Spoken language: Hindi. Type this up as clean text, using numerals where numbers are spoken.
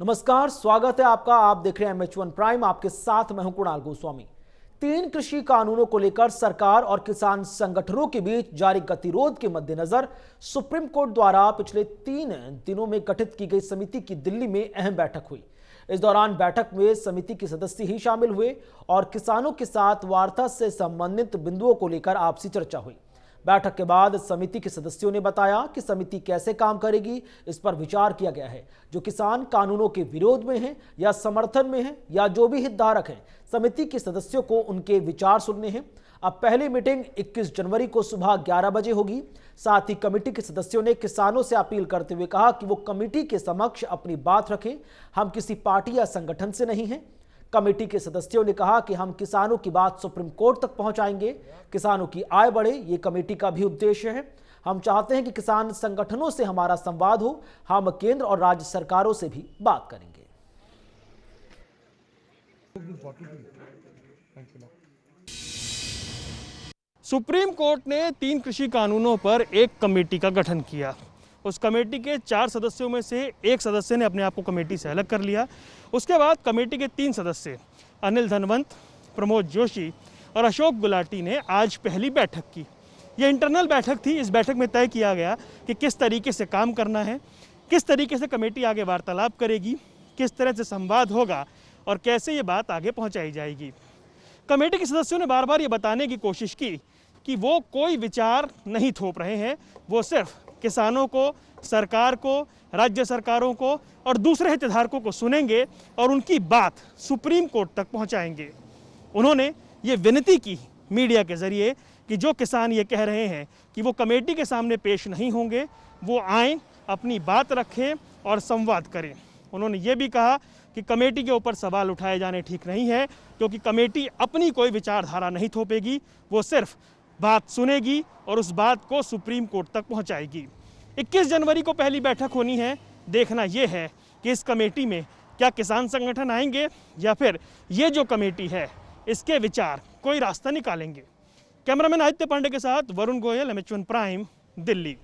नमस्कार, स्वागत है आपका। आप देख रहे हैं MH1 प्राइम। आपके साथ मैं हूं कुणाल गोस्वामी। 3 कृषि कानूनों को लेकर सरकार और किसान संगठनों के बीच जारी गतिरोध के मद्देनजर सुप्रीम कोर्ट द्वारा पिछले 3 दिनों में गठित की गई समिति की दिल्ली में अहम बैठक हुई। इस दौरान बैठक में समिति के सदस्य ही शामिल हुए और किसानों के साथ वार्ता से संबंधित बिंदुओं को लेकर आपसी चर्चा हुई। बैठक के बाद समिति के सदस्यों ने बताया कि समिति कैसे काम करेगी, इस पर विचार किया गया है। जो किसान कानूनों के विरोध में हैं या समर्थन में हैं या जो भी हितधारक हैं, समिति के सदस्यों को उनके विचार सुनने हैं। अब पहली मीटिंग 21 जनवरी को सुबह 11 बजे होगी। साथ ही कमेटी के सदस्यों ने किसानों से अपील करते हुए कहा कि वो कमेटी के समक्ष अपनी बात रखें। हम किसी पार्टी या संगठन से नहीं हैं। कमेटी के सदस्यों ने कहा कि हम किसानों की बात सुप्रीम कोर्ट तक पहुंचाएंगे। किसानों की आय बढ़े, ये कमेटी का भी उद्देश्य है। हम चाहते हैं कि किसान संगठनों से हमारा संवाद हो। हम केंद्र और राज्य सरकारों से भी बात करेंगे। सुप्रीम कोर्ट ने 3 कृषि कानूनों पर एक कमेटी का गठन किया। उस कमेटी के 4 सदस्यों में से एक सदस्य ने अपने आप को कमेटी से अलग कर लिया। उसके बाद कमेटी के 3 सदस्य अनिल धनवंत, प्रमोद जोशी और अशोक गुलाटी ने आज पहली बैठक की। यह इंटरनल बैठक थी। इस बैठक में तय किया गया कि किस तरीके से काम करना है, किस तरीके से कमेटी आगे वार्तालाप करेगी, किस तरह से संवाद होगा और कैसे ये बात आगे पहुंचाई जाएगी। कमेटी के सदस्यों ने बार बार ये बताने की कोशिश की कि वो कोई विचार नहीं थोप रहे हैं। वो सिर्फ किसानों को, सरकार को, राज्य सरकारों को और दूसरे हितधारकों को सुनेंगे और उनकी बात सुप्रीम कोर्ट तक पहुंचाएंगे। उन्होंने ये विनती की मीडिया के जरिए कि जो किसान ये कह रहे हैं कि वो कमेटी के सामने पेश नहीं होंगे, वो आएँ, अपनी बात रखें और संवाद करें। उन्होंने ये भी कहा कि कमेटी के ऊपर सवाल उठाए जाने ठीक नहीं है, क्योंकि कमेटी अपनी कोई विचारधारा नहीं थोपेगी। वो सिर्फ बात सुनेगी और उस बात को सुप्रीम कोर्ट तक पहुंचाएगी। 21 जनवरी को पहली बैठक होनी है। देखना यह है कि इस कमेटी में क्या किसान संगठन आएंगे या फिर ये जो कमेटी है इसके विचार कोई रास्ता निकालेंगे। कैमरामैन आदित्य पांडे के साथ वरुण गोयल, MH1 प्राइम, दिल्ली।